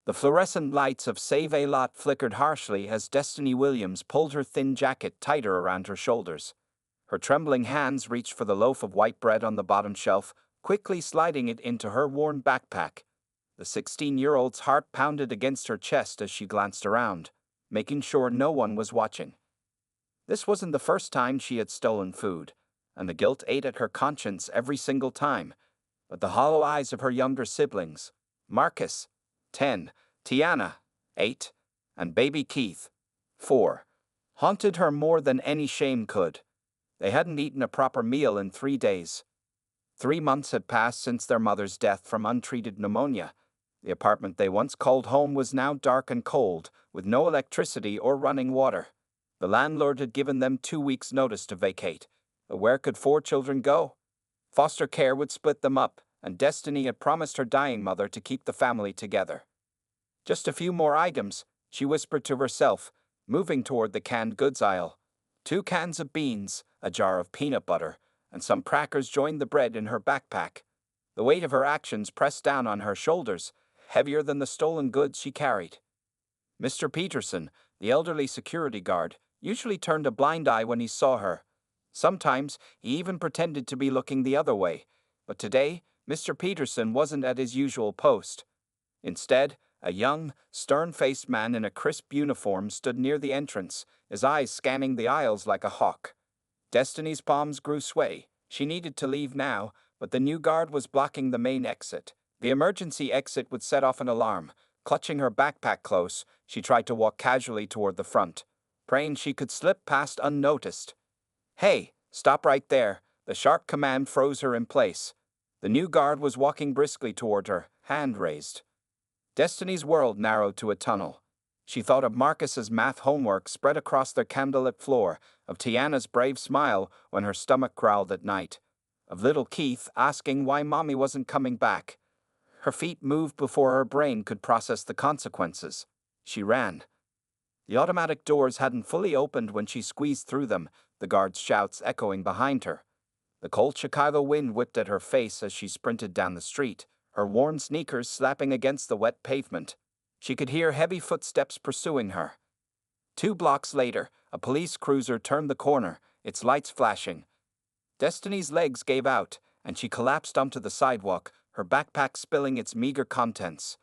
The fluorescent lights of Save-A-Lot flickered harshly as Destiny Williams pulled her thin jacket tighter around her shoulders. Her trembling hands reached for the loaf of white bread on the bottom shelf, quickly sliding it into her worn backpack. The 16-year-old's heart pounded against her chest as she glanced around, making sure no one was watching. This wasn't the first time she had stolen food, and the guilt ate at her conscience every single time. But the hollow eyes of her younger siblings, Marcus, 10, Tiana, 8, and baby Keith, 4, haunted her more than any shame could. They hadn't eaten a proper meal in 3 days. 3 months had passed since their mother's death from untreated pneumonia. The apartment they once called home was now dark and cold, with no electricity or running water. The landlord had given them 2 weeks' notice to vacate. But where could 4 children go? Foster care would split them up, and Destiny had promised her dying mother to keep the family together. Just a few more items, she whispered to herself, moving toward the canned goods aisle. 2 cans of beans, a jar of peanut butter, and some crackers joined the bread in her backpack. The weight of her actions pressed down on her shoulders, heavier than the stolen goods she carried. Mr. Peterson, the elderly security guard, usually turned a blind eye when he saw her. Sometimes he even pretended to be looking the other way, but today Mr. Peterson wasn't at his usual post. Instead, a young, stern-faced man in a crisp uniform stood near the entrance, his eyes scanning the aisles like a hawk. Destiny's palms grew sway. She needed to leave now, but the new guard was blocking the main exit. The emergency exit would set off an alarm. Clutching her backpack close, she tried to walk casually toward the front, praying she could slip past unnoticed. "Hey, stop right there!" The sharp command froze her in place. The new guard was walking briskly toward her, hand raised. Destiny's world narrowed to a tunnel. She thought of Marcus's math homework spread across their candlelit floor, of Tiana's brave smile when her stomach growled at night, of little Keith asking why Mommy wasn't coming back. Her feet moved before her brain could process the consequences. She ran. The automatic doors hadn't fully opened when she squeezed through them, the guard's shouts echoing behind her. The cold Chicago wind whipped at her face as she sprinted down the street, her worn sneakers slapping against the wet pavement. She could hear heavy footsteps pursuing her. 2 blocks later, a police cruiser turned the corner, its lights flashing. Destiny's legs gave out, and she collapsed onto the sidewalk, her backpack spilling its meager contents.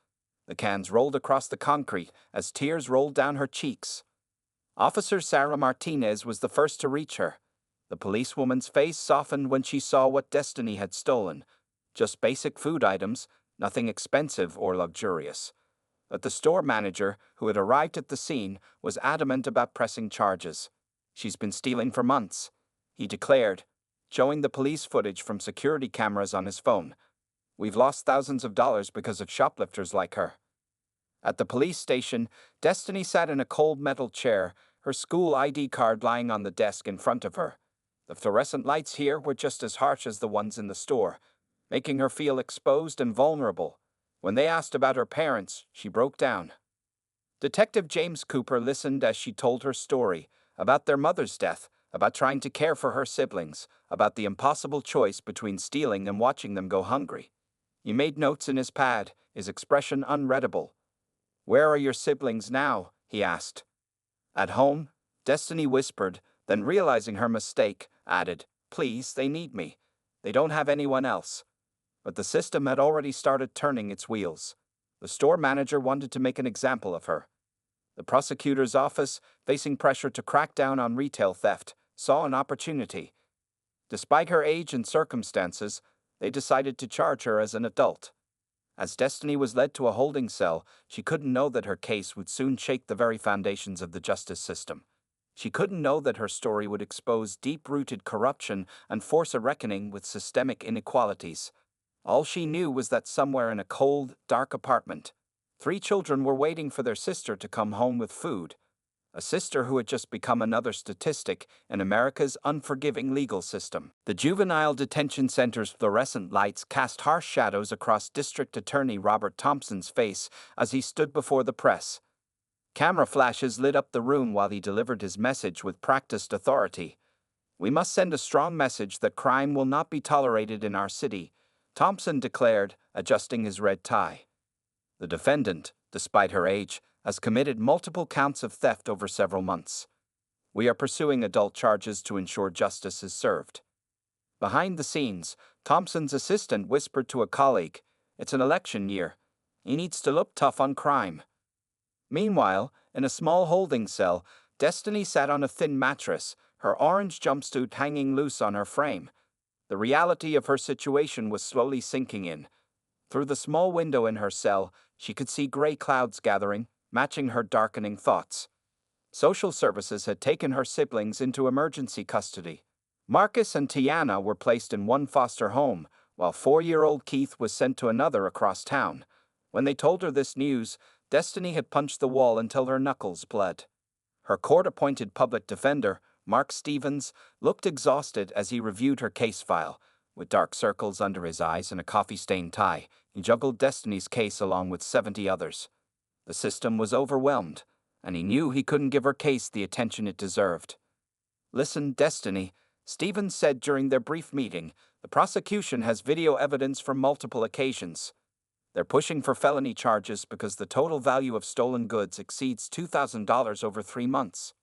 The cans rolled across the concrete as tears rolled down her cheeks. Officer Sarah Martinez was the first to reach her. The policewoman's face softened when she saw what Destiny had stolen. Just basic food items, nothing expensive or luxurious. But the store manager, who had arrived at the scene, was adamant about pressing charges. "She's been stealing for months," he declared, showing the police footage from security cameras on his phone. "We've lost thousands of dollars because of shoplifters like her." At the police station, Destiny sat in a cold metal chair, her school ID card lying on the desk in front of her. The fluorescent lights here were just as harsh as the ones in the store, making her feel exposed and vulnerable. When they asked about her parents, she broke down. Detective James Cooper listened as she told her story, about their mother's death, about trying to care for her siblings, about the impossible choice between stealing and watching them go hungry. He made notes in his pad, his expression unreadable. "Where are your siblings now?" he asked. "At home," Destiny whispered, then realizing her mistake, added, "Please, they need me. They don't have anyone else." But the system had already started turning its wheels. The store manager wanted to make an example of her. The prosecutor's office, facing pressure to crack down on retail theft, saw an opportunity. Despite her age and circumstances, they decided to charge her as an adult. As Destiny was led to a holding cell, she couldn't know that her case would soon shake the very foundations of the justice system. She couldn't know that her story would expose deep-rooted corruption and force a reckoning with systemic inequalities. All she knew was that somewhere in a cold, dark apartment, 3 children were waiting for their sister to come home with food. A sister who had just become another statistic in America's unforgiving legal system. The juvenile detention center's fluorescent lights cast harsh shadows across District Attorney Robert Thompson's face as he stood before the press. Camera flashes lit up the room while he delivered his message with practiced authority. "We must send a strong message that crime will not be tolerated in our city," Thompson declared, adjusting his red tie. The defendant, despite her age, has committed multiple counts of theft over several months. We are pursuing adult charges to ensure justice is served. Behind the scenes, Thompson's assistant whispered to a colleague, "It's an election year. He needs to look tough on crime." Meanwhile, in a small holding cell, Destiny sat on a thin mattress, her orange jumpsuit hanging loose on her frame. The reality of her situation was slowly sinking in. Through the small window in her cell, she could see gray clouds gathering, matching her darkening thoughts. Social services had taken her siblings into emergency custody. Marcus and Tiana were placed in one foster home, while 4-year-old Keith was sent to another across town. When they told her this news, Destiny had punched the wall until her knuckles bled. Her court-appointed public defender, Mark Stevens, looked exhausted as he reviewed her case file. With dark circles under his eyes and a coffee-stained tie, he juggled Destiny's case along with 70 others. The system was overwhelmed, and he knew he couldn't give her case the attention it deserved. "Listen, Destiny," Stevens said during their brief meeting, "the prosecution has video evidence from multiple occasions. They're pushing for felony charges because the total value of stolen goods exceeds $2,000 over 3 months.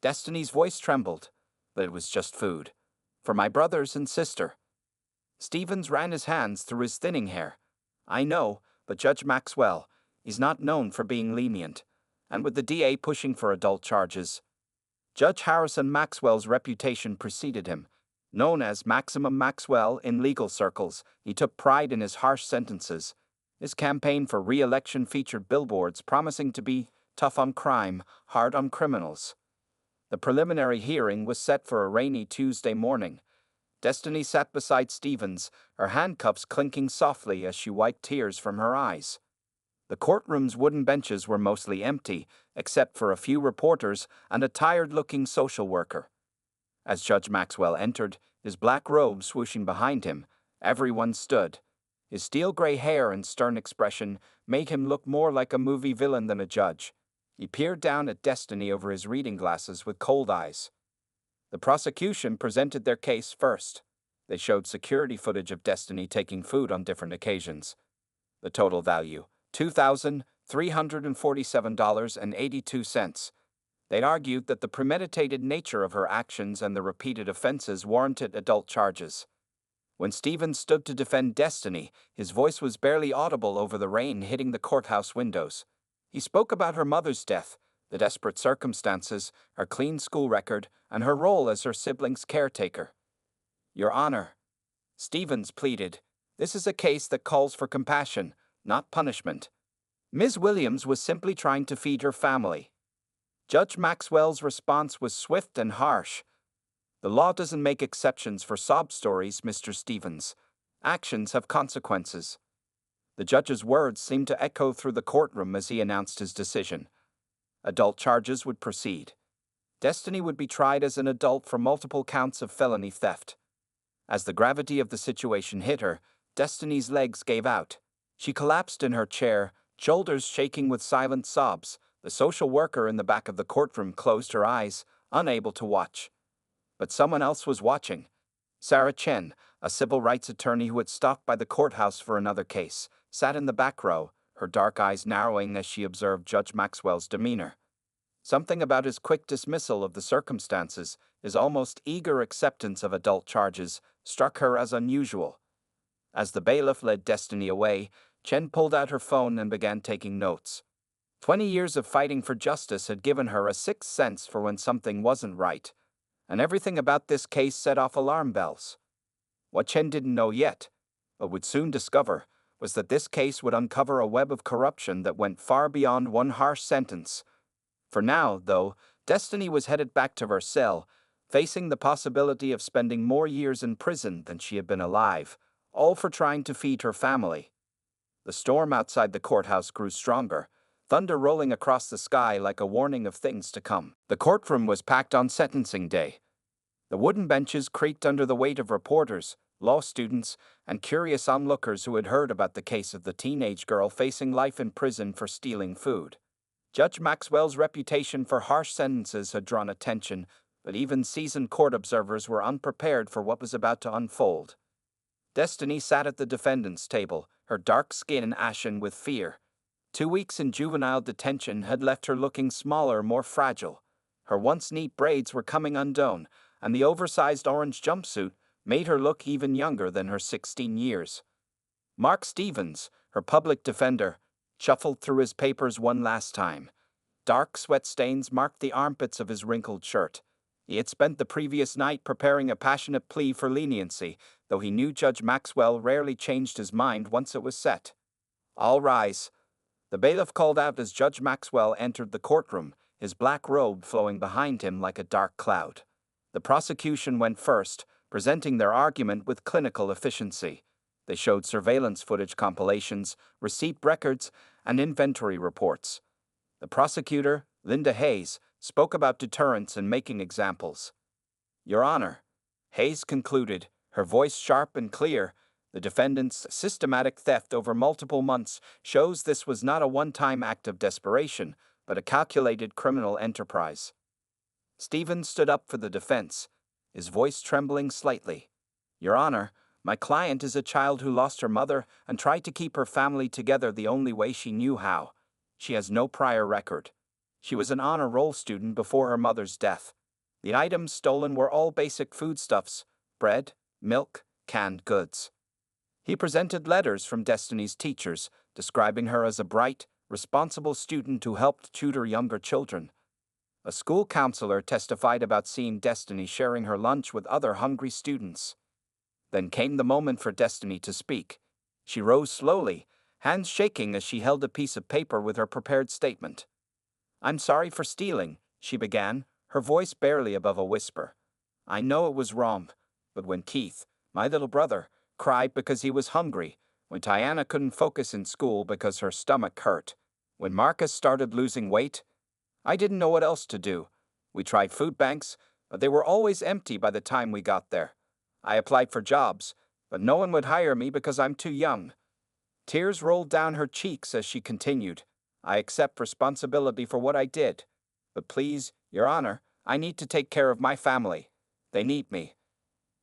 Destiny's voice trembled, but it was just food. "For my brothers and sister." Stevens ran his hands through his thinning hair. "I know, but Judge Maxwell, he's not known for being lenient. And with the DA pushing for adult charges." Judge Harrison Maxwell's reputation preceded him. Known as Maximum Maxwell in legal circles, he took pride in his harsh sentences. His campaign for re-election featured billboards promising to be tough on crime, hard on criminals. The preliminary hearing was set for a rainy Tuesday morning. Destiny sat beside Stevens, her handcuffs clinking softly as she wiped tears from her eyes. The courtroom's wooden benches were mostly empty, except for a few reporters and a tired-looking social worker. As Judge Maxwell entered, his black robe swooshing behind him, everyone stood. His steel-gray hair and stern expression made him look more like a movie villain than a judge. He peered down at Destiny over his reading glasses with cold eyes. The prosecution presented their case first. They showed security footage of Destiny taking food on different occasions. The total value, $2,347.82. They argued that the premeditated nature of her actions and the repeated offenses warranted adult charges. When Stevens stood to defend Destiny, his voice was barely audible over the rain hitting the courthouse windows. He spoke about her mother's death, the desperate circumstances, her clean school record, and her role as her siblings' caretaker. "Your Honor," Stevens pleaded, "this is a case that calls for compassion, not punishment. Ms. Williams was simply trying to feed her family." Judge Maxwell's response was swift and harsh. "The law doesn't make exceptions for sob stories, Mr. Stevens. Actions have consequences." The judge's words seemed to echo through the courtroom as he announced his decision. Adult charges would proceed. Destiny would be tried as an adult for multiple counts of felony theft. As the gravity of the situation hit her, Destiny's legs gave out. She collapsed in her chair, shoulders shaking with silent sobs. The social worker in the back of the courtroom closed her eyes, unable to watch. But someone else was watching. Sarah Chen, a civil rights attorney who had stopped by the courthouse for another case, sat in the back row, her dark eyes narrowing as she observed Judge Maxwell's demeanor. Something about his quick dismissal of the circumstances, his almost eager acceptance of adult charges, struck her as unusual. As the bailiff led Destiny away, Chen pulled out her phone and began taking notes. 20 years of fighting for justice had given her a sixth sense for when something wasn't right, and everything about this case set off alarm bells. What Chen didn't know yet, but would soon discover, was that this case would uncover a web of corruption that went far beyond one harsh sentence. For now, though, Destiny was headed back to her cell, facing the possibility of spending more years in prison than she had been alive, all for trying to feed her family. The storm outside the courthouse grew stronger, thunder rolling across the sky like a warning of things to come. The courtroom was packed on sentencing day. The wooden benches creaked under the weight of reporters, law students, and curious onlookers who had heard about the case of the teenage girl facing life in prison for stealing food. Judge Maxwell's reputation for harsh sentences had drawn attention, but even seasoned court observers were unprepared for what was about to unfold. Destiny sat at the defendant's table, her dark skin ashen with fear. 2 weeks in juvenile detention had left her looking smaller, more fragile. Her once neat braids were coming undone, and the oversized orange jumpsuit made her look even younger than her 16 years. Mark Stevens, her public defender, shuffled through his papers one last time. Dark sweat stains marked the armpits of his wrinkled shirt. He had spent the previous night preparing a passionate plea for leniency, though he knew Judge Maxwell rarely changed his mind once it was set. "All rise." The bailiff called out as Judge Maxwell entered the courtroom, his black robe flowing behind him like a dark cloud. The prosecution went first, presenting their argument with clinical efficiency. They showed surveillance footage compilations, receipt records, and inventory reports. The prosecutor, Linda Hayes, spoke about deterrence and making examples. "Your Honor," Hayes concluded, her voice sharp and clear, "the defendant's systematic theft over multiple months shows this was not a one-time act of desperation, but a calculated criminal enterprise." Stevens stood up for the defense, his voice trembling slightly. "Your Honor, my client is a child who lost her mother and tried to keep her family together the only way she knew how. She has no prior record. She was an honor roll student before her mother's death. The items stolen were all basic foodstuffs: bread, milk, canned goods." He presented letters from Destiny's teachers, describing her as a bright, responsible student who helped tutor younger children. A school counselor testified about seeing Destiny sharing her lunch with other hungry students. Then came the moment for Destiny to speak. She rose slowly, hands shaking as she held a piece of paper with her prepared statement. "I'm sorry for stealing," she began, her voice barely above a whisper. "I know it was wrong, but when Keith, my little brother, cried because he was hungry, when Tiana couldn't focus in school because her stomach hurt, when Marcus started losing weight, I didn't know what else to do. We tried food banks, but they were always empty by the time we got there. I applied for jobs, but no one would hire me because I'm too young." Tears rolled down her cheeks as she continued. "I accept responsibility for what I did. But please, Your Honor, I need to take care of my family. They need me."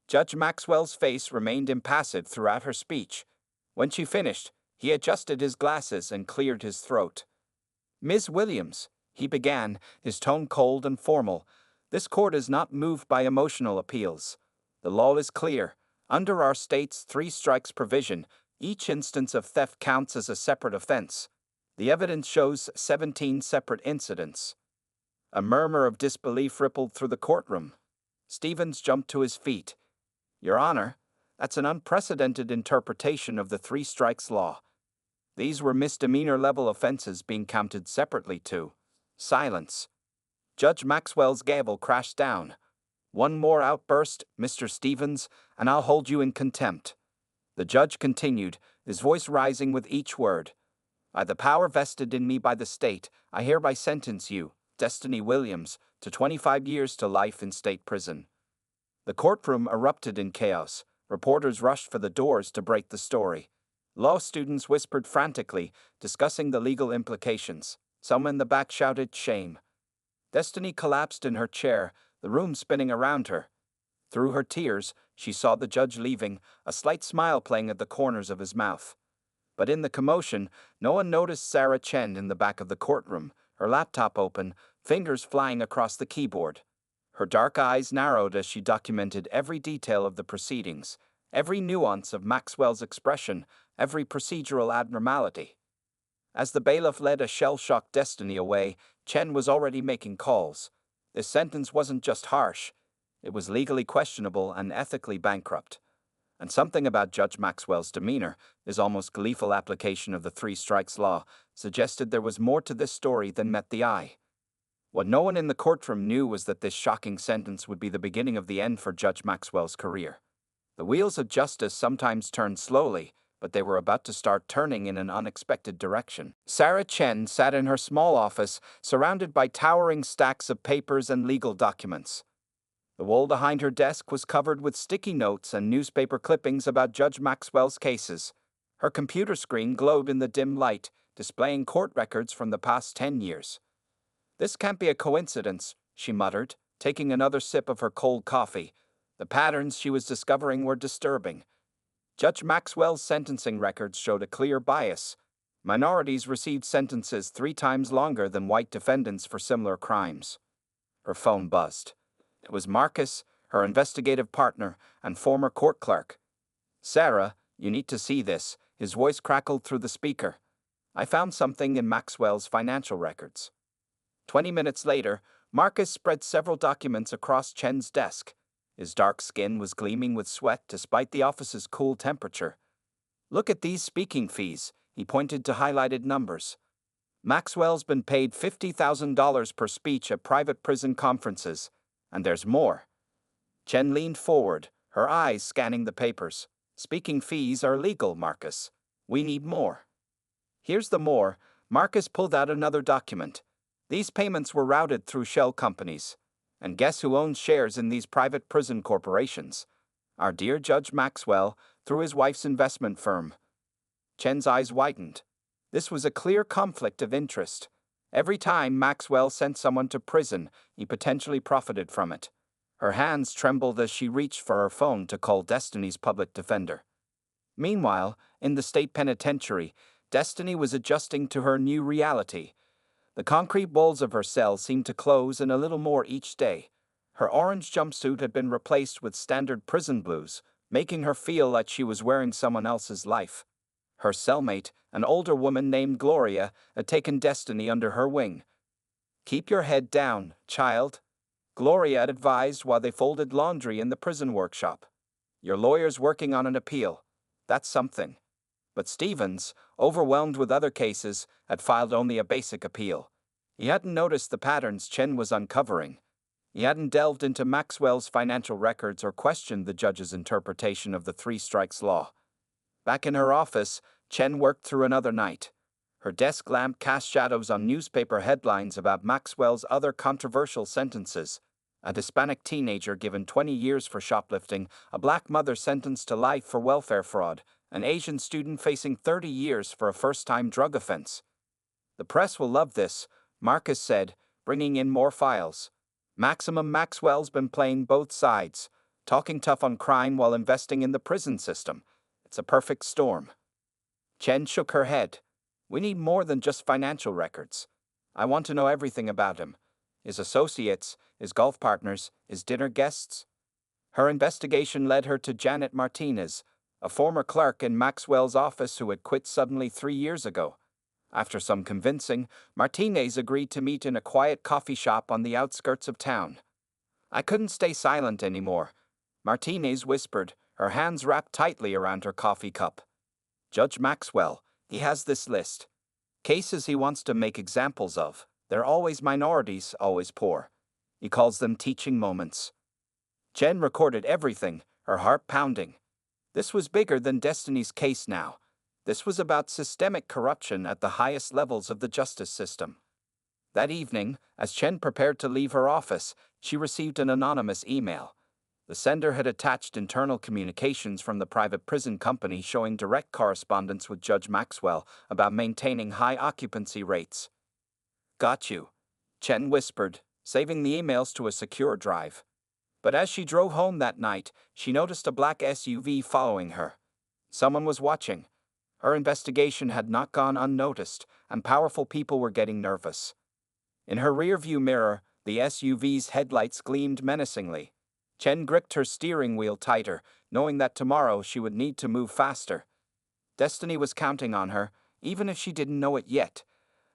Judge Maxwell's face remained impassive throughout her speech. When she finished, he adjusted his glasses and cleared his throat. "Ms. Williams," he began, his tone cold and formal, "this court is not moved by emotional appeals. The law is clear. Under our state's 3 strikes provision, each instance of theft counts as a separate offense. The evidence shows 17 separate incidents." A murmur of disbelief rippled through the courtroom. Stevens jumped to his feet. "Your Honor, that's an unprecedented interpretation of the 3 strikes law. These were misdemeanor-level offenses being counted separately too." Silence. Judge Maxwell's gavel crashed down. "One more outburst, Mr. Stevens, and I'll hold you in contempt." The judge continued, his voice rising with each word. "By the power vested in me by the state, I hereby sentence you, Destiny Williams, to 25 years to life in state prison." The courtroom erupted in chaos. Reporters rushed for the doors to break the story. Law students whispered frantically, discussing the legal implications. Some in the back shouted, "Shame." Destiny collapsed in her chair, the room spinning around her. Through her tears, she saw the judge leaving, a slight smile playing at the corners of his mouth. But in the commotion, no one noticed Sarah Chen in the back of the courtroom, her laptop open, fingers flying across the keyboard. Her dark eyes narrowed as she documented every detail of the proceedings, every nuance of Maxwell's expression, every procedural abnormality. As the bailiff led a shell-shocked Destiny away, Chen was already making calls. This sentence wasn't just harsh. It was legally questionable and ethically bankrupt. And something about Judge Maxwell's demeanor, his almost gleeful application of the 3 strikes law, suggested there was more to this story than met the eye. What no one in the courtroom knew was that this shocking sentence would be the beginning of the end for Judge Maxwell's career. The wheels of justice sometimes turn slowly, but they were about to start turning in an unexpected direction. Sarah Chen sat in her small office, surrounded by towering stacks of papers and legal documents. The wall behind her desk was covered with sticky notes and newspaper clippings about Judge Maxwell's cases. Her computer screen glowed in the dim light, displaying court records from the past 10 years. "This can't be a coincidence," she muttered, taking another sip of her cold coffee. The patterns she was discovering were disturbing. Judge Maxwell's sentencing records showed a clear bias. Minorities received sentences 3 times longer than white defendants for similar crimes. Her phone buzzed. It was Marcus, her investigative partner and former court clerk. "Sarah, you need to see this," his voice crackled through the speaker. "I found something in Maxwell's financial records." 20 minutes later, Marcus spread several documents across Chen's desk. His dark skin was gleaming with sweat despite the office's cool temperature. "Look at these speaking fees," he pointed to highlighted numbers. "Maxwell's been paid $50,000 per speech at private prison conferences. And there's more." Chen leaned forward, her eyes scanning the papers. "Speaking fees are legal, Marcus. We need more." "Here's the more." Marcus pulled out another document. "These payments were routed through shell companies. And guess who owns shares in these private prison corporations? Our dear Judge Maxwell, through his wife's investment firm." Chen's eyes widened. This was a clear conflict of interest. Every time Maxwell sent someone to prison, he potentially profited from it. Her hands trembled as she reached for her phone to call Destiny's public defender. Meanwhile, in the state penitentiary, Destiny was adjusting to her new reality. The concrete walls of her cell seemed to close in a little more each day. Her orange jumpsuit had been replaced with standard prison blues, making her feel like she was wearing someone else's life. Her cellmate, an older woman named Gloria, had taken Destiny under her wing. "Keep your head down, child," Gloria had advised while they folded laundry in the prison workshop. "Your lawyer's working on an appeal. That's something." But Stevens, overwhelmed with other cases, had filed only a basic appeal. He hadn't noticed the patterns Chen was uncovering. He hadn't delved into Maxwell's financial records or questioned the judge's interpretation of the three strikes law. Back in her office, Chen worked through another night. Her desk lamp cast shadows on newspaper headlines about Maxwell's other controversial sentences. A Hispanic teenager given 20 years for shoplifting, a black mother sentenced to life for welfare fraud, an Asian student facing 30 years for a first-time drug offense. "The press will love this," Marcus said, bringing in more files. Maxwell's been playing both sides, talking tough on crime while investing in the prison system. It's a perfect storm. Chen shook her head. "We need more than just financial records. I want to know everything about him. His associates, his golf partners, his dinner guests." Her investigation led her to Janet Martinez, a former clerk in Maxwell's office who had quit suddenly 3 years ago. After some convincing, Martinez agreed to meet in a quiet coffee shop on the outskirts of town. "I couldn't stay silent anymore," Martinez whispered, her hands wrapped tightly around her coffee cup. "Judge Maxwell, he has this list. Cases he wants to make examples of. They're always minorities, always poor. He calls them teaching moments." Chen recorded everything, her heart pounding. This was bigger than Destiny's case now. This was about systemic corruption at the highest levels of the justice system. That evening, as Chen prepared to leave her office, she received an anonymous email. The sender had attached internal communications from the private prison company showing direct correspondence with Judge Maxwell about maintaining high occupancy rates. "Got you," Chen whispered, saving the emails to a secure drive. But as she drove home that night, she noticed a black SUV following her. Someone was watching. Her investigation had not gone unnoticed, and powerful people were getting nervous. In her rearview mirror, the SUV's headlights gleamed menacingly. Chen gripped her steering wheel tighter, knowing that tomorrow she would need to move faster. Destiny was counting on her, even if she didn't know it yet.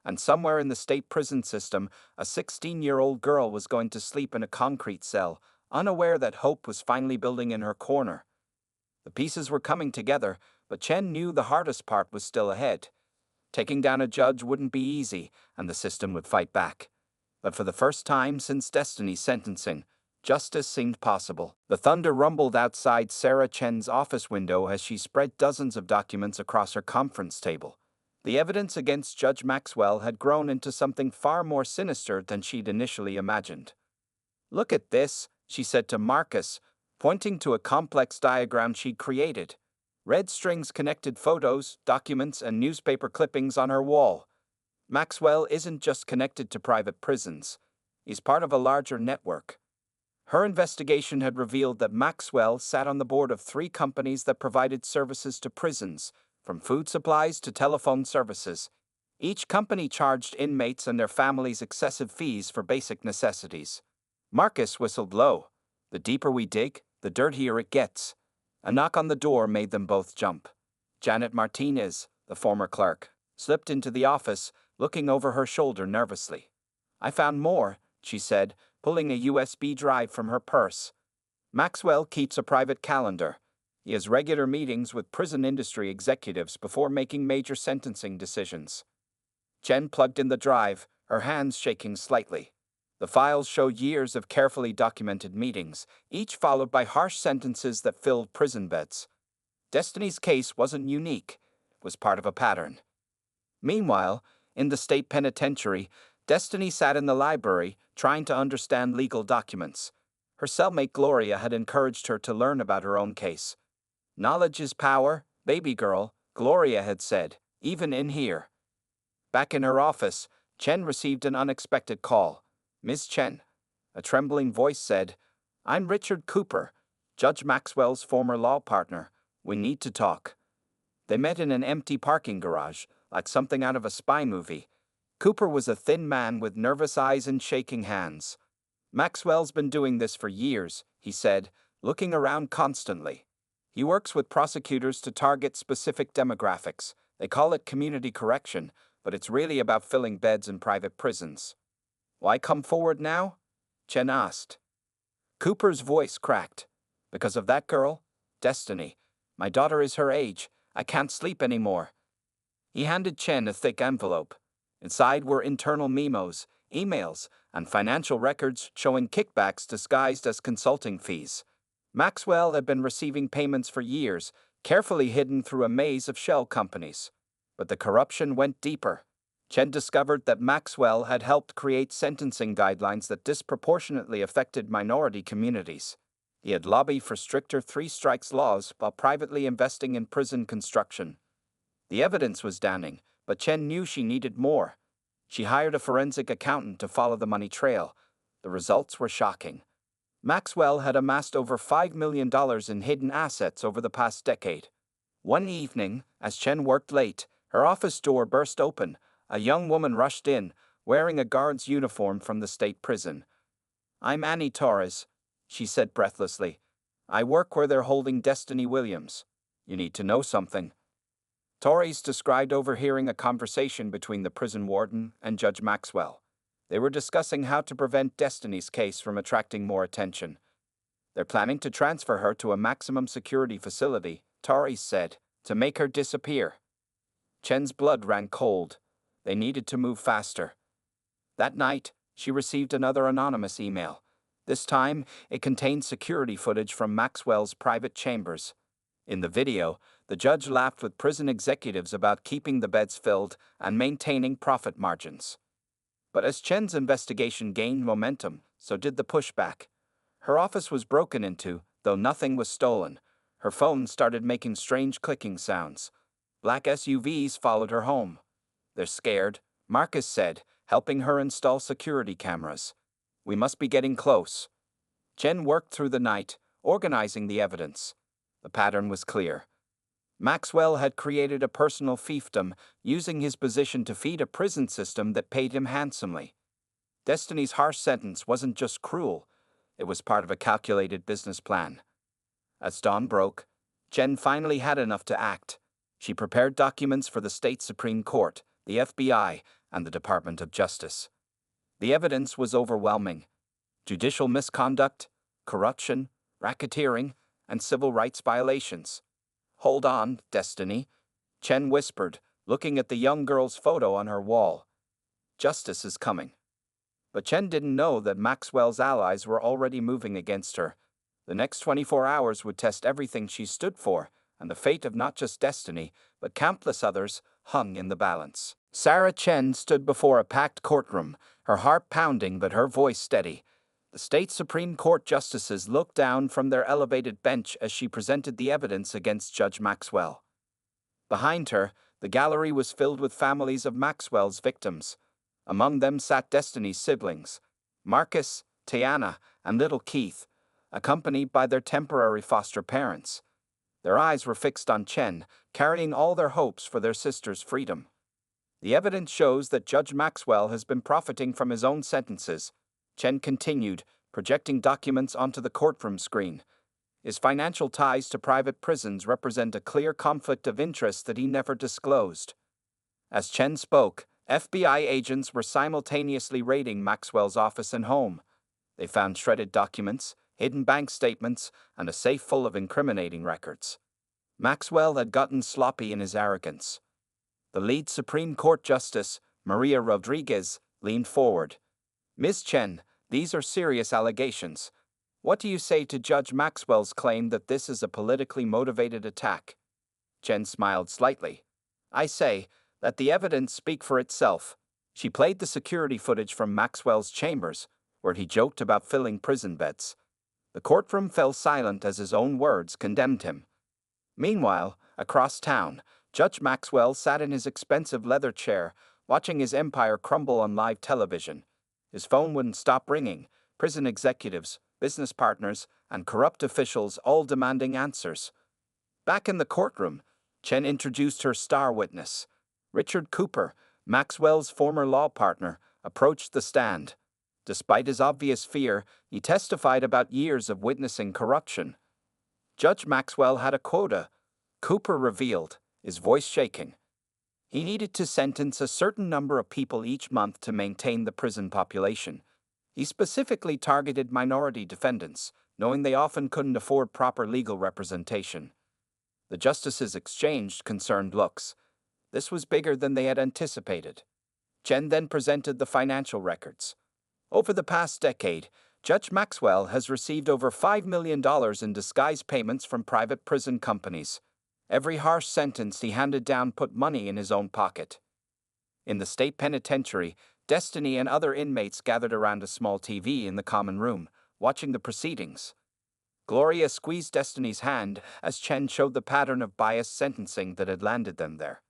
And somewhere in the state prison system, a 16-year-old girl was going to sleep in a concrete cell, unaware that hope was finally building in her corner. The pieces were coming together, but Chen knew the hardest part was still ahead. Taking down a judge wouldn't be easy, and the system would fight back. But for the first time since Destiny's sentencing, justice seemed possible. The thunder rumbled outside Sarah Chen's office window as she spread dozens of documents across her conference table. The evidence against Judge Maxwell had grown into something far more sinister than she'd initially imagined. "Look at this," she said to Marcus, pointing to a complex diagram she'd created. Red strings connected photos, documents, and newspaper clippings on her wall. Maxwell isn't just connected to private prisons. He's part of a larger network. Her investigation had revealed that Maxwell sat on the board of 3 companies that provided services to prisons, from food supplies to telephone services. Each company charged inmates and their families excessive fees for basic necessities. Marcus whistled low. The deeper we dig, the dirtier it gets. A knock on the door made them both jump. Janet Martinez, the former clerk, slipped into the office, looking over her shoulder nervously. "I found more," she said, pulling a USB drive from her purse. "Maxwell keeps a private calendar. He has regular meetings with prison industry executives before making major sentencing decisions." Jen plugged in the drive, her hands shaking slightly. The files showed years of carefully documented meetings, each followed by harsh sentences that filled prison beds. Destiny's case wasn't unique, it was part of a pattern. Meanwhile, in the state penitentiary, Destiny sat in the library, trying to understand legal documents. Her cellmate Gloria had encouraged her to learn about her own case. "Knowledge is power, baby girl," Gloria had said, "even in here." Back in her office, Chen received an unexpected call. "Miss Chen," a trembling voice said, "I'm Richard Cooper, Judge Maxwell's former law partner. We need to talk." They met in an empty parking garage, like something out of a spy movie. Cooper was a thin man with nervous eyes and shaking hands. "Maxwell's been doing this for years," he said, looking around constantly. "He works with prosecutors to target specific demographics. They call it community correction, but it's really about filling beds in private prisons." "Why come forward now?" Chen asked. Cooper's voice cracked. "Because of that girl, Destiny. My daughter is her age. I can't sleep anymore." He handed Chen a thick envelope. Inside were internal memos, emails, and financial records showing kickbacks disguised as consulting fees. Maxwell had been receiving payments for years, carefully hidden through a maze of shell companies. But the corruption went deeper. Chen discovered that Maxwell had helped create sentencing guidelines that disproportionately affected minority communities. He had lobbied for stricter three-strikes laws while privately investing in prison construction. The evidence was damning, but Chen knew she needed more. She hired a forensic accountant to follow the money trail. The results were shocking. Maxwell had amassed over $5 million in hidden assets over the past decade. One evening, as Chen worked late, her office door burst open. A young woman rushed in, wearing a guard's uniform from the state prison. "I'm Annie Torres," she said breathlessly. "I work where they're holding Destiny Williams. You need to know something." Torres described overhearing a conversation between the prison warden and Judge Maxwell. They were discussing how to prevent Destiny's case from attracting more attention. "They're planning to transfer her to a maximum security facility," Torres said, "to make her disappear." Chen's blood ran cold. They needed to move faster. That night, she received another anonymous email. This time, it contained security footage from Maxwell's private chambers. In the video, the judge laughed with prison executives about keeping the beds filled and maintaining profit margins. But as Chen's investigation gained momentum, so did the pushback. Her office was broken into, though nothing was stolen. Her phone started making strange clicking sounds. Black SUVs followed her home. "They're scared," Marcus said, helping her install security cameras. "We must be getting close." Chen worked through the night, organizing the evidence. The pattern was clear. Maxwell had created a personal fiefdom, using his position to feed a prison system that paid him handsomely. Destiny's harsh sentence wasn't just cruel, it was part of a calculated business plan. As dawn broke, Chen finally had enough to act. She prepared documents for the state Supreme Court, the FBI, and the Department of Justice. The evidence was overwhelming. Judicial misconduct, corruption, racketeering, and civil rights violations. "Hold on, Destiny," Chen whispered, looking at the young girl's photo on her wall. "Justice is coming." But Chen didn't know that Maxwell's allies were already moving against her. The next 24 hours would test everything she stood for, and the fate of not just Destiny, but countless others, hung in the balance. Sarah Chen stood before a packed courtroom, her heart pounding but her voice steady. The state Supreme Court justices looked down from their elevated bench as she presented the evidence against Judge Maxwell. Behind her, the gallery was filled with families of Maxwell's victims. Among them sat Destiny's siblings, Marcus, Tiana, and little Keith, accompanied by their temporary foster parents. Their eyes were fixed on Chen, carrying all their hopes for their sister's freedom. The evidence shows that Judge Maxwell has been profiting from his own sentences, Chen continued, projecting documents onto the courtroom screen. His financial ties to private prisons represent a clear conflict of interest that he never disclosed. As Chen spoke, FBI agents were simultaneously raiding Maxwell's office and home. They found shredded documents, hidden bank statements, and a safe full of incriminating records. Maxwell had gotten sloppy in his arrogance. The lead Supreme Court Justice, Maria Rodriguez, leaned forward. Ms. Chen, these are serious allegations. What do you say to Judge Maxwell's claim that this is a politically motivated attack? Chen smiled slightly. I say, let the evidence speak for itself. She played the security footage from Maxwell's chambers, where he joked about filling prison beds. The courtroom fell silent as his own words condemned him. Meanwhile, across town, Judge Maxwell sat in his expensive leather chair, watching his empire crumble on live television. His phone wouldn't stop ringing, prison executives, business partners, and corrupt officials all demanding answers. Back in the courtroom, Chen introduced her star witness. Richard Cooper, Maxwell's former law partner, approached the stand. Despite his obvious fear, he testified about years of witnessing corruption. Judge Maxwell had a quota, Cooper revealed, his voice shaking. He needed to sentence a certain number of people each month to maintain the prison population. He specifically targeted minority defendants, knowing they often couldn't afford proper legal representation. The justices exchanged concerned looks. This was bigger than they had anticipated. Chen then presented the financial records. Over the past decade, Judge Maxwell has received over $5 million in disguised payments from private prison companies. Every harsh sentence he handed down put money in his own pocket. In the state penitentiary, Destiny and other inmates gathered around a small TV in the common room, watching the proceedings. Gloria squeezed Destiny's hand as Chen showed the pattern of biased sentencing that had landed them there.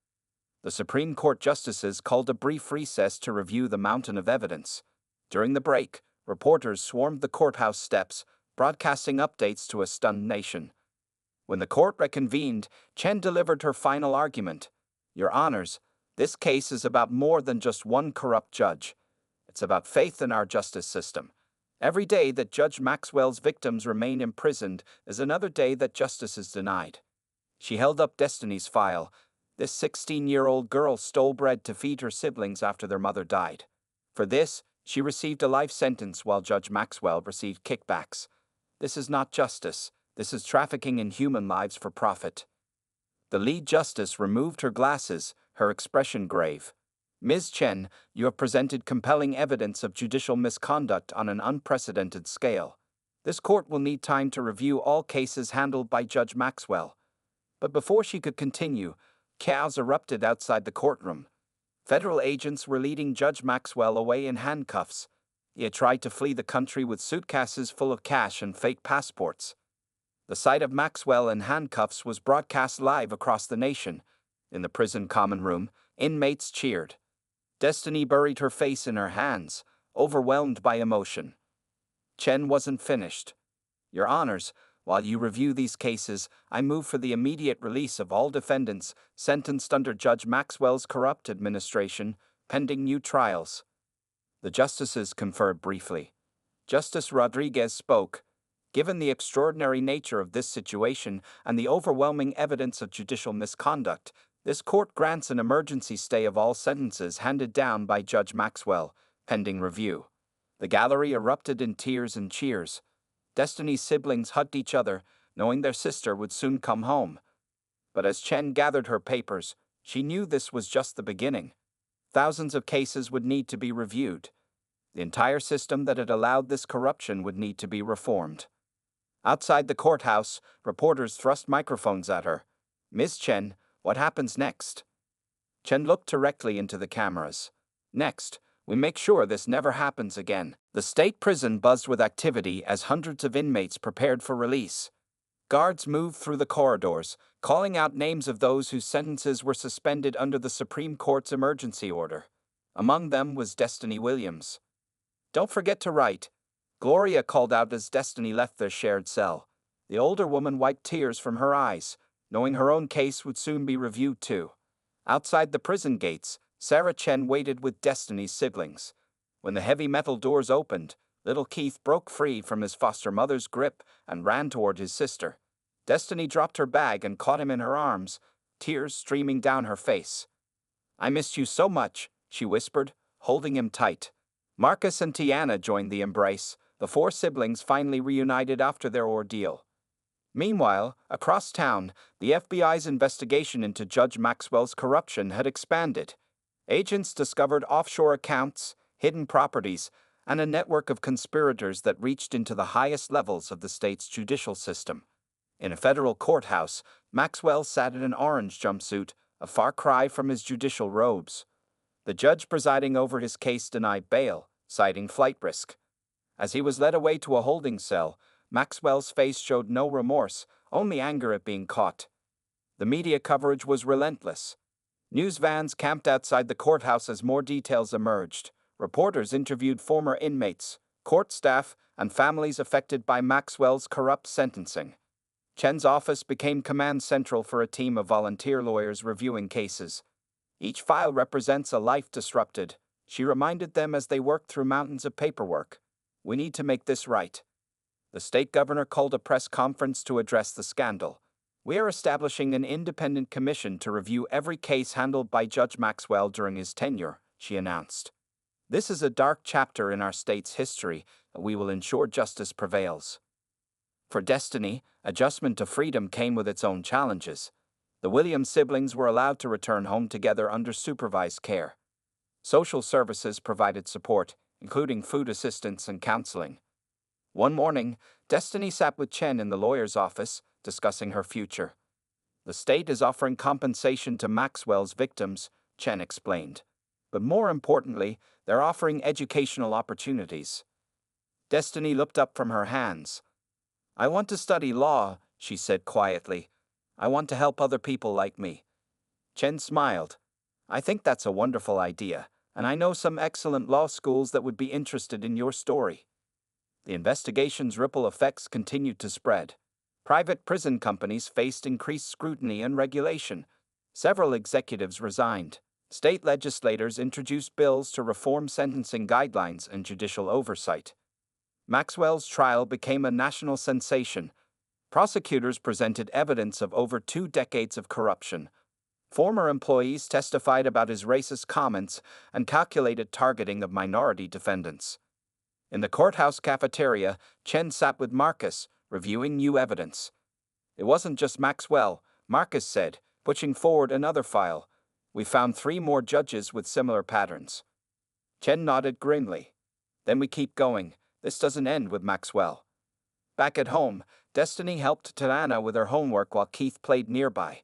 The Supreme Court justices called a brief recess to review the mountain of evidence. During the break, reporters swarmed the courthouse steps, broadcasting updates to a stunned nation. When the court reconvened, Chen delivered her final argument. Your Honors, this case is about more than just one corrupt judge. It's about faith in our justice system. Every day that Judge Maxwell's victims remain imprisoned is another day that justice is denied. She held up Destiny's file. This 16-year-old girl stole bread to feed her siblings after their mother died. For this, she received a life sentence while Judge Maxwell received kickbacks. This is not justice. This is trafficking in human lives for profit. The lead justice removed her glasses, her expression grave. Ms. Chen, you have presented compelling evidence of judicial misconduct on an unprecedented scale. This court will need time to review all cases handled by Judge Maxwell. But before she could continue, chaos erupted outside the courtroom. Federal agents were leading Judge Maxwell away in handcuffs. He had tried to flee the country with suitcases full of cash and fake passports. The sight of Maxwell in handcuffs was broadcast live across the nation. In the prison common room, inmates cheered. Destiny buried her face in her hands, overwhelmed by emotion. Chen wasn't finished. Your Honors, while you review these cases, I move for the immediate release of all defendants sentenced under Judge Maxwell's corrupt administration, pending new trials. The justices conferred briefly. Justice Rodriguez spoke. Given the extraordinary nature of this situation and the overwhelming evidence of judicial misconduct, this court grants an emergency stay of all sentences handed down by Judge Maxwell, pending review. The gallery erupted in tears and cheers. Destiny's siblings hugged each other, knowing their sister would soon come home. But as Chen gathered her papers, she knew this was just the beginning. Thousands of cases would need to be reviewed. The entire system that had allowed this corruption would need to be reformed. Outside the courthouse, reporters thrust microphones at her. Ms. Chen, what happens next? Chen looked directly into the cameras. Next, we make sure this never happens again. The state prison buzzed with activity as hundreds of inmates prepared for release. Guards moved through the corridors, calling out names of those whose sentences were suspended under the Supreme Court's emergency order. Among them was Destiny Williams. Don't forget to write, Gloria called out as Destiny left their shared cell. The older woman wiped tears from her eyes, knowing her own case would soon be reviewed too. Outside the prison gates, Sarah Chen waited with Destiny's siblings. When the heavy metal doors opened, little Keith broke free from his foster mother's grip and ran toward his sister. Destiny dropped her bag and caught him in her arms, tears streaming down her face. "I missed you so much," she whispered, holding him tight. Marcus and Tiana joined the embrace, the four siblings finally reunited after their ordeal. Meanwhile, across town, the FBI's investigation into Judge Maxwell's corruption had expanded. Agents discovered offshore accounts, hidden properties, and a network of conspirators that reached into the highest levels of the state's judicial system. In a federal courthouse, Maxwell sat in an orange jumpsuit, a far cry from his judicial robes. The judge presiding over his case denied bail, citing flight risk. As he was led away to a holding cell, Maxwell's face showed no remorse, only anger at being caught. The media coverage was relentless. News vans camped outside the courthouse as more details emerged. Reporters interviewed former inmates, court staff, and families affected by Maxwell's corrupt sentencing. Chen's office became command central for a team of volunteer lawyers reviewing cases. Each file represents a life disrupted, she reminded them as they worked through mountains of paperwork. "We need to make this right." The state governor called a press conference to address the scandal. "We are establishing an independent commission to review every case handled by Judge Maxwell during his tenure," she announced. "This is a dark chapter in our state's history, and we will ensure justice prevails." For Destiny, adjustment to freedom came with its own challenges. The Williams siblings were allowed to return home together under supervised care. Social services provided support, including food assistance and counseling. One morning, Destiny sat with Chen in the lawyer's office, discussing her future. "The state is offering compensation to Maxwell's victims," Chen explained. "But more importantly, they're offering educational opportunities." Destiny looked up from her hands. "I want to study law," she said quietly. "I want to help other people like me." Chen smiled. "I think that's a wonderful idea, and I know some excellent law schools that would be interested in your story." The investigation's ripple effects continued to spread. Private prison companies faced increased scrutiny and regulation. Several executives resigned. State legislators introduced bills to reform sentencing guidelines and judicial oversight. Maxwell's trial became a national sensation. Prosecutors presented evidence of over 2 decades of corruption. Former employees testified about his racist comments and calculated targeting of minority defendants. In the courthouse cafeteria, Chen sat with Marcus, reviewing new evidence. "It wasn't just Maxwell," Marcus said, pushing forward another file. "We found 3 more judges with similar patterns." Chen nodded grimly. "Then we keep going. This doesn't end with Maxwell." Back at home, Destiny helped Tiana with her homework while Keith played nearby.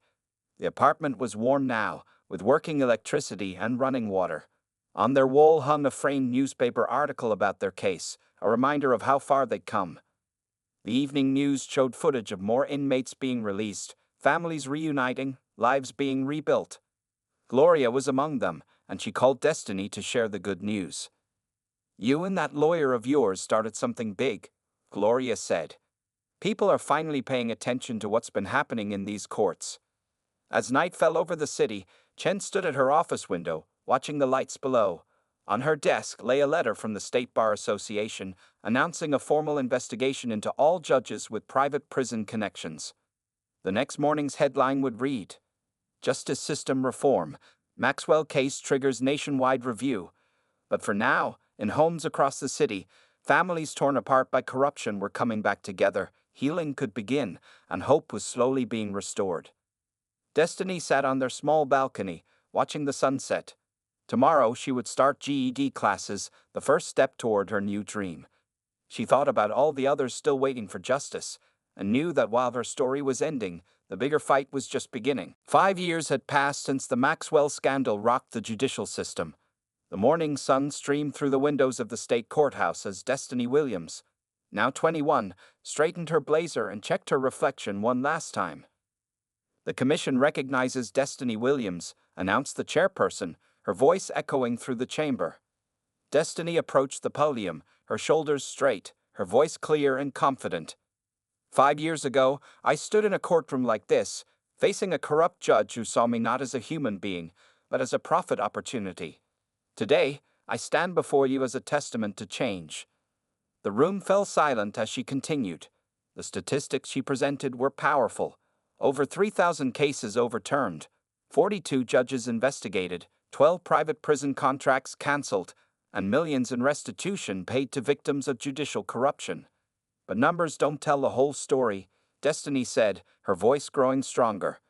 The apartment was warm now, with working electricity and running water. On their wall hung a framed newspaper article about their case, a reminder of how far they'd come. The evening news showed footage of more inmates being released, families reuniting, lives being rebuilt. Gloria was among them, and she called Destiny to share the good news. "You and that lawyer of yours started something big," Gloria said. "People are finally paying attention to what's been happening in these courts." As night fell over the city, Chen stood at her office window, watching the lights below. On her desk lay a letter from the State Bar Association announcing a formal investigation into all judges with private prison connections. The next morning's headline would read, "Justice System Reform. Maxwell Case Triggers Nationwide Review." But for now, in homes across the city, families torn apart by corruption were coming back together, healing could begin, and hope was slowly being restored. Destiny sat on their small balcony, watching the sunset. Tomorrow she would start GED classes, the first step toward her new dream. She thought about all the others still waiting for justice, and knew that while her story was ending, the bigger fight was just beginning. 5 years had passed since the Maxwell scandal rocked the judicial system. The morning sun streamed through the windows of the state courthouse as Destiny Williams, now 21, straightened her blazer and checked her reflection one last time. "The commission recognizes Destiny Williams," announced the chairperson, her voice echoing through the chamber. Destiny approached the podium, her shoulders straight, her voice clear and confident. 5 years ago, I stood in a courtroom like this, facing a corrupt judge who saw me not as a human being, but as a profit opportunity. Today, I stand before you as a testament to change. The room fell silent as she continued. The statistics she presented were powerful. Over 3,000 cases overturned, 42 judges investigated, 12 private prison contracts cancelled, and millions in restitution paid to victims of judicial corruption. But numbers don't tell the whole story, Destiny said, her voice growing stronger.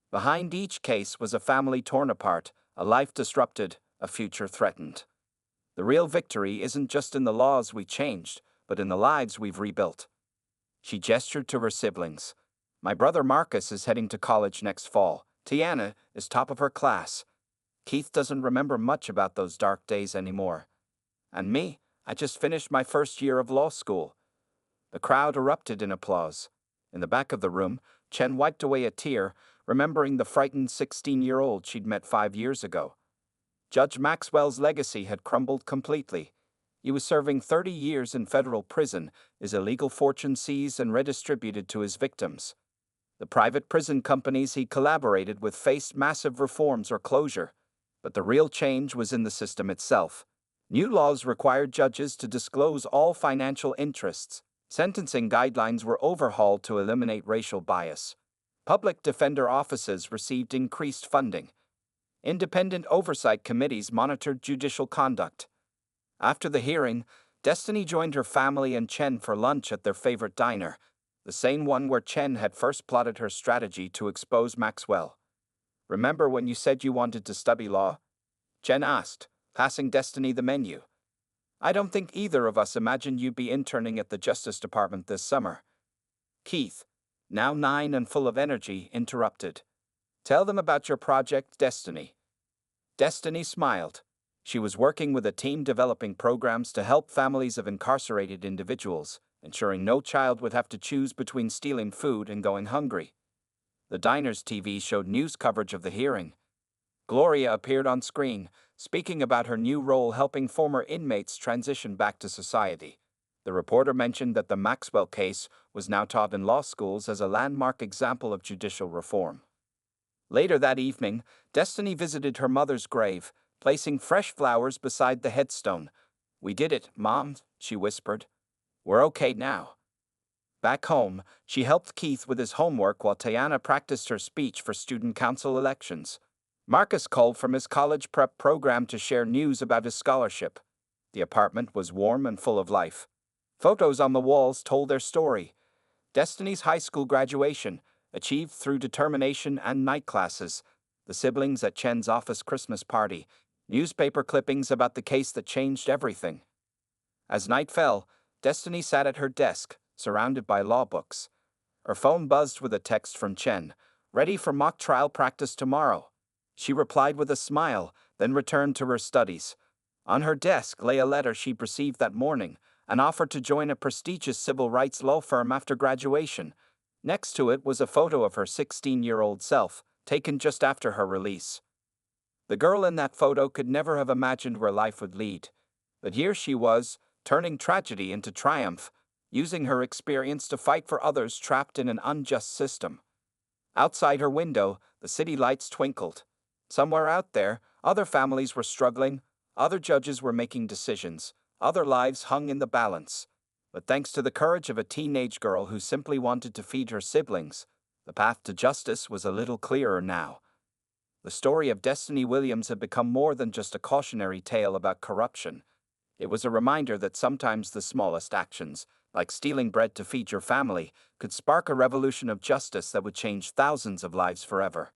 Behind each case was a family torn apart, a life disrupted, a future threatened. The real victory isn't just in the laws we changed, but in the lives we've rebuilt. She gestured to her siblings. My brother Marcus is heading to college next fall. Tiana is top of her class. Keith doesn't remember much about those dark days anymore. And me, I just finished my first year of law school. The crowd erupted in applause. In the back of the room, Chen wiped away a tear, remembering the frightened 16-year-old she'd met 5 years ago. Judge Maxwell's legacy had crumbled completely. He was serving 30 years in federal prison, his illegal fortune seized and redistributed to his victims. The private prison companies he collaborated with faced massive reforms or closure, but the real change was in the system itself. New laws required judges to disclose all financial interests. Sentencing guidelines were overhauled to eliminate racial bias. Public defender offices received increased funding. Independent oversight committees monitored judicial conduct. After the hearing, Destiny joined her family and Chen for lunch at their favorite diner, the same one where Chen had first plotted her strategy to expose Maxwell. Remember when you said you wanted to study law? Chen asked, passing Destiny the menu. I don't think either of us imagined you'd be interning at the Justice Department this summer. Keith, now 9 and full of energy, interrupted. Tell them about your project, Destiny. Destiny smiled. She was working with a team developing programs to help families of incarcerated individuals, ensuring no child would have to choose between stealing food and going hungry. The diner's TV showed news coverage of the hearing. Gloria appeared on screen, speaking about her new role helping former inmates transition back to society. The reporter mentioned that the Maxwell case was now taught in law schools as a landmark example of judicial reform. Later that evening, Destiny visited her mother's grave, placing fresh flowers beside the headstone. We did it, Mom, she whispered. We're okay now. Back home, she helped Keith with his homework while Tiana practiced her speech for student council elections. Marcus called from his college prep program to share news about his scholarship. The apartment was warm and full of life. Photos on the walls told their story. Destiny's high school graduation, achieved through determination and night classes, the siblings at Chen's office Christmas party, newspaper clippings about the case that changed everything. As night fell, Destiny sat at her desk, surrounded by law books. Her phone buzzed with a text from Chen, ready for mock trial practice tomorrow. She replied with a smile, then returned to her studies. On her desk lay a letter she'd received that morning, an offer to join a prestigious civil rights law firm after graduation. Next to it was a photo of her 16-year-old self, taken just after her release. The girl in that photo could never have imagined where life would lead. But here she was, turning tragedy into triumph, using her experience to fight for others trapped in an unjust system. Outside her window, the city lights twinkled. Somewhere out there, other families were struggling, other judges were making decisions, other lives hung in the balance. But thanks to the courage of a teenage girl who simply wanted to feed her siblings, the path to justice was a little clearer now. The story of Destiny Williams had become more than just a cautionary tale about corruption. It was a reminder that sometimes the smallest actions, like stealing bread to feed your family, could spark a revolution of justice that would change thousands of lives forever.